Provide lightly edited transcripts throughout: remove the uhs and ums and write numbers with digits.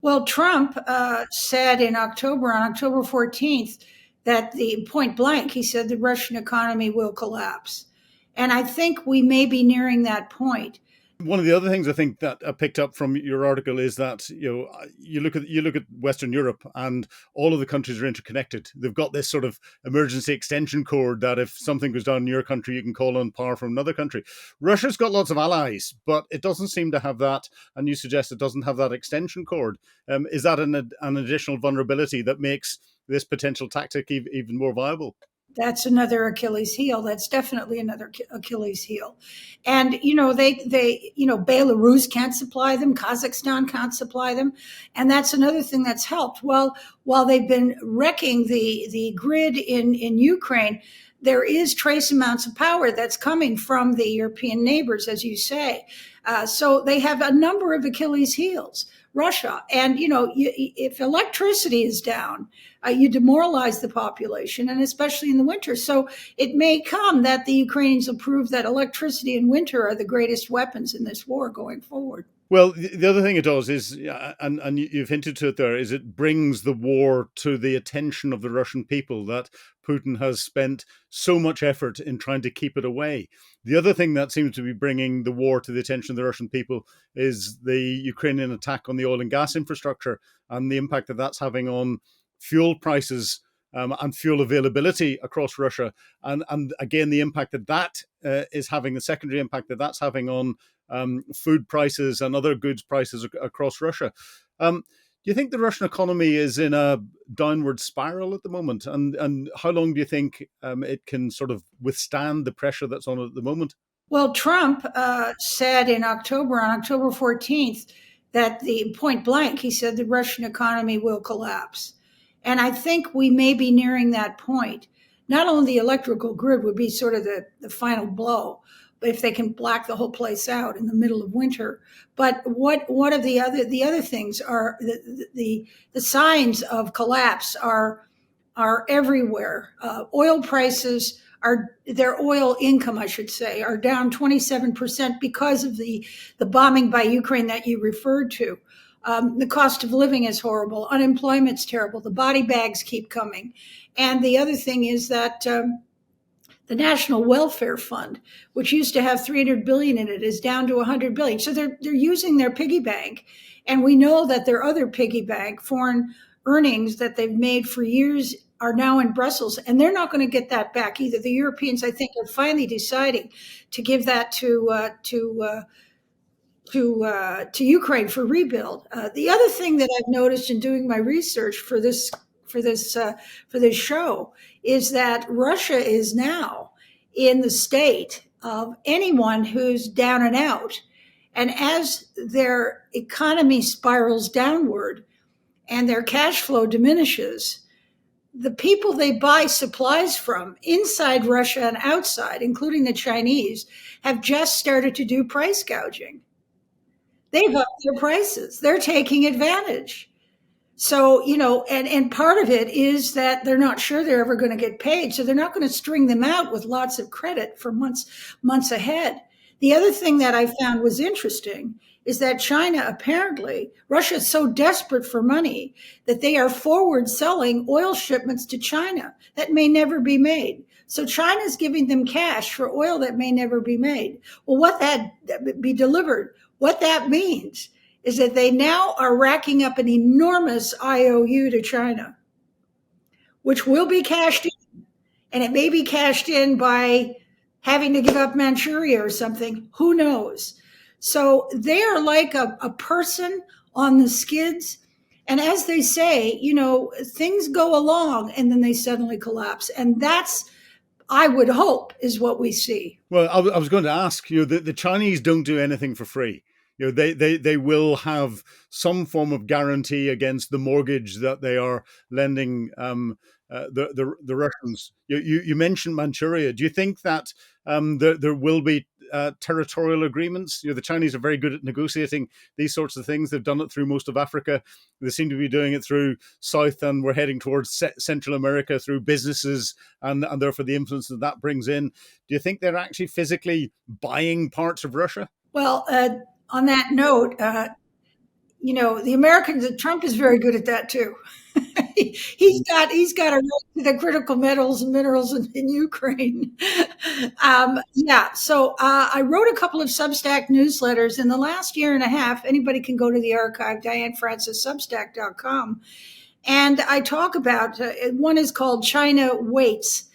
Well, Trump said on October 14th, that the point blank, he said the Russian economy will collapse. And I think we may be nearing that point. One of the other things I think that I picked up from your article is that you look at Western Europe, and all of the countries are interconnected. They've got this sort of emergency extension cord that if something goes down in your country, you can call on power from another country. Russia's got lots of allies, but it doesn't seem to have that. And you suggest it doesn't have that extension cord. Is that an additional vulnerability that makes this potential tactic even more viable? That's another Achilles heel. That's definitely another Achilles heel. And Belarus can't supply them, Kazakhstan can't supply them, and that's another thing that's helped. Well, while they've been wrecking the grid in Ukraine, there is trace amounts of power that's coming from the European neighbors, as you say. So they have a number of Achilles heels. Russia, and if electricity is down, you demoralize the population, and especially in the winter. So it may come that the Ukrainians will prove that electricity and winter are the greatest weapons in this war going forward. Well, the other thing it does is, and you've hinted to it there, is it brings the war to the attention of the Russian people, that Putin has spent so much effort in trying to keep it away. The other thing that seems to be bringing the war to the attention of the Russian people is the Ukrainian attack on the oil and gas infrastructure, and the impact that that's having on fuel prices, and fuel availability across Russia. And again, the impact that is having, the secondary impact that that's having on food prices and other goods prices across Russia. Do you think the Russian economy is in a downward spiral at the moment? And how long do you think it can sort of withstand the pressure that's on it at the moment? Well, Trump said on October 14th, that the point blank, he said the Russian economy will collapse. And I think we may be nearing that point. Not only the electrical grid would be sort of the final blow, but if they can black the whole place out in the middle of winter. But what of the other things are the signs of collapse are everywhere. Oil prices are, their oil income, I should say, are down 27% because of the bombing by Ukraine that you referred to. The cost of living is horrible. Unemployment's terrible. The body bags keep coming. And the other thing is that the National Welfare Fund, which used to have 300 billion in it, is down to 100 billion. So they're using their piggy bank, and we know that their other piggy bank, foreign earnings that they've made for years, are now in Brussels, and they're not going to get that back either. The Europeans, I think, are finally deciding to give that to Ukraine for rebuild. The other thing that I've noticed in doing my research for this show is that Russia is now in the state of anyone who's down and out. And as their economy spirals downward and their cash flow diminishes, the people they buy supplies from inside Russia and outside, including the Chinese, have just started to do price gouging. They've upped their prices. They're taking advantage. So, and part of it is that they're not sure they're ever going to get paid. So they're not going to string them out with lots of credit for months ahead. The other thing that I found was interesting is that China, apparently, Russia is so desperate for money that they are forward selling oil shipments to China that may never be made. So China's giving them cash for oil that may never be made. Well, what that be delivered, what that means is that they now are racking up an enormous IOU to China, which will be cashed in. And it may be cashed in by having to give up Manchuria or something. Who knows? So they are like a person on the skids. And as they say, things go along and then they suddenly collapse. And that's, I would hope, is what we see. Well, I was going to ask you, the Chinese don't do anything for free. They will have some form of guarantee against the mortgage that they are lending the Russians. You mentioned Manchuria. Do you think that there will be territorial agreements? The Chinese are very good at negotiating these sorts of things. They've done it through most of Africa. They seem to be doing it through South, and we're heading towards Central America through businesses, and therefore the influence that brings in. Do you think they're actually physically buying parts of Russia? Well, on that note, the Americans, Trump is very good at that too. He's got a right to the critical metals and minerals in Ukraine. Yeah, so I wrote a couple of Substack newsletters in the last year and a half. Anybody can go to the archive, DianeFrancisSubstack.com, and I talk about one is called China Waits.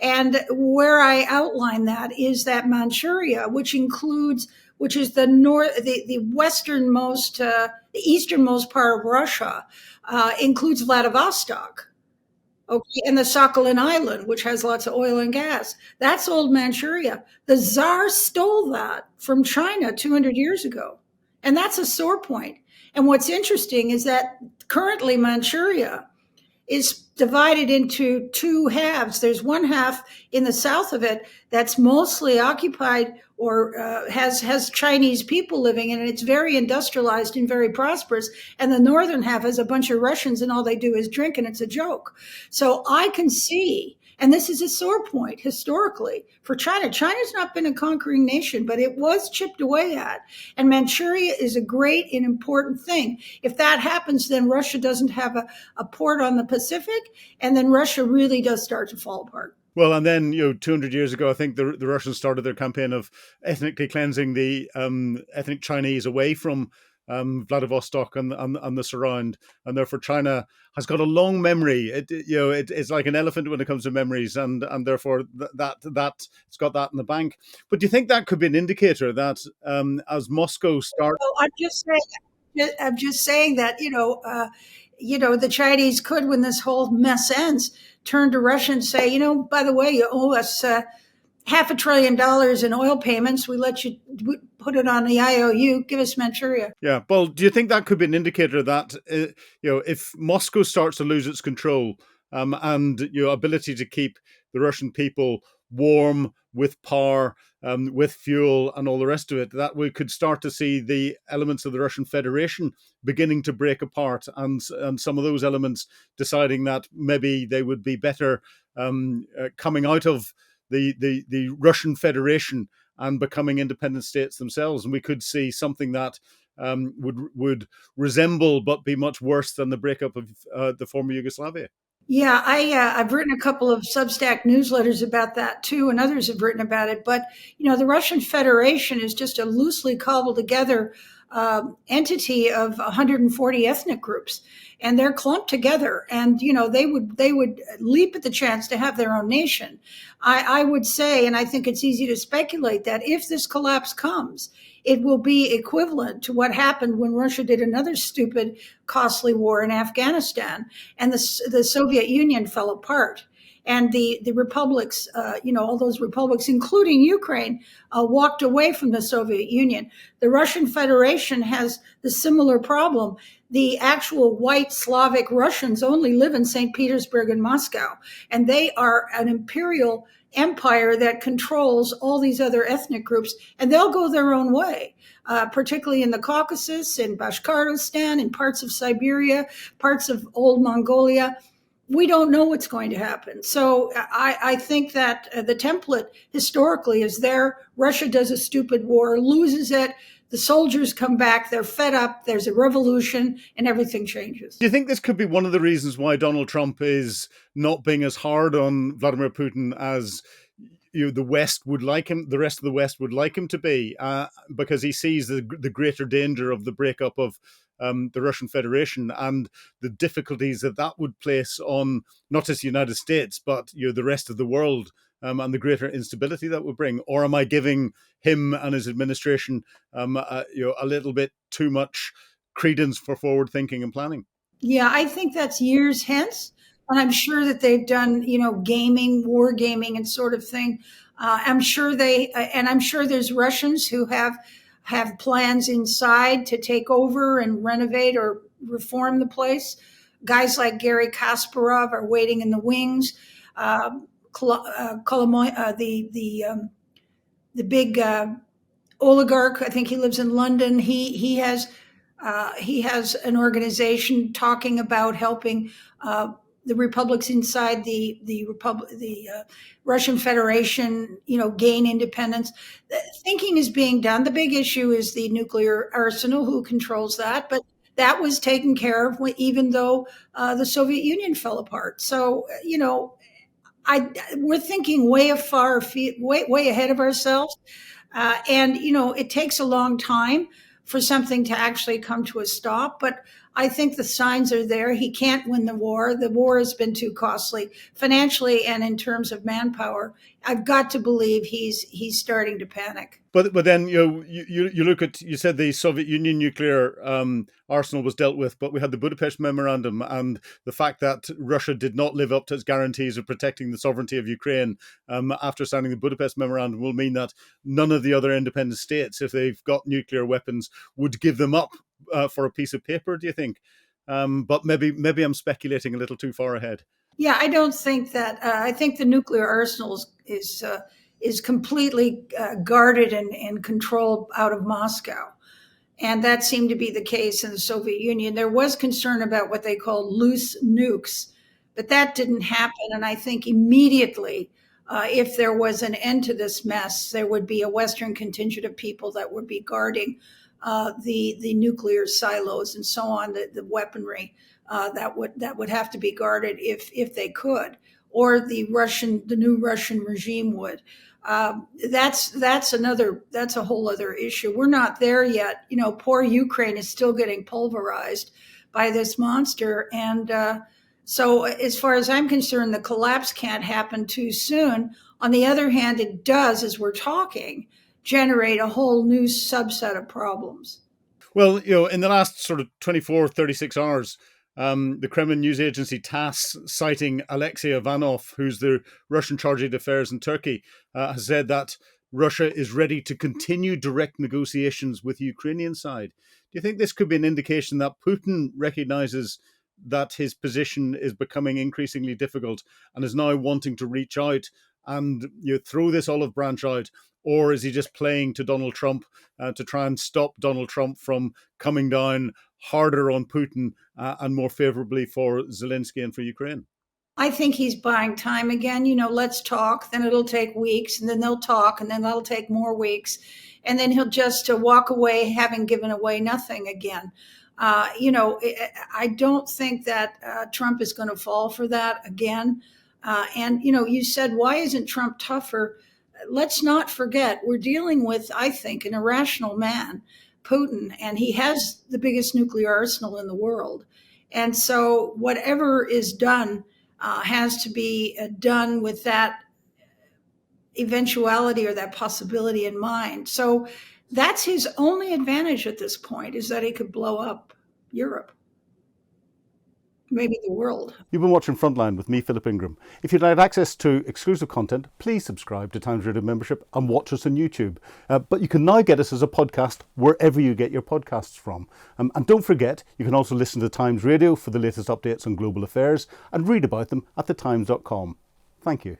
And where I outline that is that Manchuria, which is the westernmost, the easternmost part of Russia, includes Vladivostok. Okay, and the Sakhalin Island, which has lots of oil and gas. That's old Manchuria. The Tsar stole that from China 200 years ago. And that's a sore point. And what's interesting is that currently Manchuria is divided into two halves. There's one half in the south of it that's mostly occupied or has Chinese people living in it. It's very industrialized and very prosperous. And the northern half has a bunch of Russians, and all they do is drink, and it's a joke. So I can see, and this is a sore point historically for China. China's not been a conquering nation, but it was chipped away at. And Manchuria is a great and important thing. If that happens, then Russia doesn't have a port on the Pacific, and then Russia really does start to fall apart. Well, and then 200 years ago, I think the Russians started their campaign of ethnically cleansing the ethnic Chinese away from Vladivostok and the surround, and therefore China has got a long memory. It's like an elephant when it comes to memories, and therefore that it's got that in the bank. But do you think that could be an indicator that as Moscow starts? Well, I'm just saying that the Chinese could, when this whole mess ends, turn to Russia and say, by the way, you owe us $500 billion in oil payments. We let you put it on the IOU. Give us Manchuria. Yeah. Well, do you think that could be an indicator that if Moscow starts to lose its control and ability to keep the Russian people warm with power, with fuel and all the rest of it, that we could start to see the elements of the Russian Federation beginning to break apart, and some of those elements deciding that maybe they would be better coming out of the Russian Federation and becoming independent states themselves. And we could see something that would resemble but be much worse than the breakup of the former Yugoslavia. Yeah, I've written a couple of Substack newsletters about that too, and others have written about it. But the Russian Federation is just a loosely cobbled together entity of 140 ethnic groups, and they're clumped together. And they would leap at the chance to have their own nation. I would say, and I think it's easy to speculate, that if this collapse comes, it will be equivalent to what happened when Russia did another stupid, costly war in Afghanistan, and the Soviet Union fell apart. And the republics, all those republics, including Ukraine, walked away from the Soviet Union. The Russian Federation has the similar problem. The actual white Slavic Russians only live in St. Petersburg and Moscow, and they are an imperial empire that controls all these other ethnic groups, and they'll go their own way, particularly in the Caucasus, in Bashkortostan, in parts of Siberia, parts of old Mongolia. We don't know what's going to happen. So I think that the template historically is there. Russia does a stupid war, loses it. The soldiers come back. They're fed up. There's a revolution, and everything changes. Do you think this could be one of the reasons why Donald Trump is not being as hard on Vladimir Putin as the West would like him, the rest of the West would like him to be, because he sees the greater danger of the breakup of the Russian Federation and the difficulties that would place on not just the United States, but the rest of the world, and the greater instability that would bring? Or am I giving him and his administration a little bit too much credence for forward thinking and planning? Yeah, I think that's years hence. And I'm sure that they've done, gaming, war gaming and sort of thing. I'm sure I'm sure there's Russians who have plans inside to take over and renovate or reform the place. Guys like Gary Kasparov are waiting in the wings. The big oligarch, I think he lives in London. He has an organization talking about helping the republics inside the Russian Federation, gain independence. Thinking is being done. The big issue is the nuclear arsenal. Who controls that? But that was taken care of even though the Soviet Union fell apart. So, we're thinking way ahead of ourselves. And, it takes a long time for something to actually come to a stop. But I think the signs are there. He can't win the war. The war has been too costly financially and in terms of manpower. I've got to believe he's starting to panic. But then you look at, you said the Soviet Union nuclear arsenal was dealt with, but we had the Budapest Memorandum, and the fact that Russia did not live up to its guarantees of protecting the sovereignty of Ukraine after signing the Budapest Memorandum will mean that none of the other independent states, if they've got nuclear weapons, would give them up for a piece of paper. Do you think? But maybe I'm speculating a little too far ahead. Yeah, I don't think that. I think the nuclear arsenal is completely guarded and controlled out of Moscow. And that seemed to be the case in the Soviet Union. There was concern about what they called loose nukes, but that didn't happen. And I think immediately, if there was an end to this mess, there would be a Western contingent of people that would be guarding the nuclear silos and so on, the weaponry that would have to be guarded if they could, or the new Russian regime would. That's a whole other issue. We're not there yet. Poor Ukraine is still getting pulverized by this monster. And so as far as I'm concerned, the collapse can't happen too soon. On the other hand, it does, as we're talking, generate a whole new subset of problems. Well, in the last sort of 24, 36 hours, the Kremlin news agency TASS, citing Alexei Ivanov, who's the Russian chargé d'affaires in Turkey, has said that Russia is ready to continue direct negotiations with the Ukrainian side. Do you think this could be an indication that Putin recognizes that his position is becoming increasingly difficult and is now wanting to reach out and throw this olive branch out? Or is he just playing to Donald Trump to try and stop Donald Trump from coming down harder on Putin and more favorably for Zelensky and for Ukraine? I think he's buying time again. Let's talk, then it'll take weeks, and then they'll talk, and then that'll take more weeks. And then he'll just walk away having given away nothing again. I don't think that Trump is going to fall for that again. And you said, why isn't Trump tougher? Let's not forget, we're dealing with, I think, an irrational man, Putin, and he has the biggest nuclear arsenal in the world. And so whatever is done has to be done with that eventuality or that possibility in mind. So that's his only advantage at this point, is that he could blow up Europe. Maybe the world. You've been watching Frontline with me, Philip Ingram. If you'd like access to exclusive content, please subscribe to Times Radio membership and watch us on YouTube. But you can now get us as a podcast wherever you get your podcasts from. And don't forget, you can also listen to Times Radio for the latest updates on global affairs and read about them at thetimes.com. Thank you.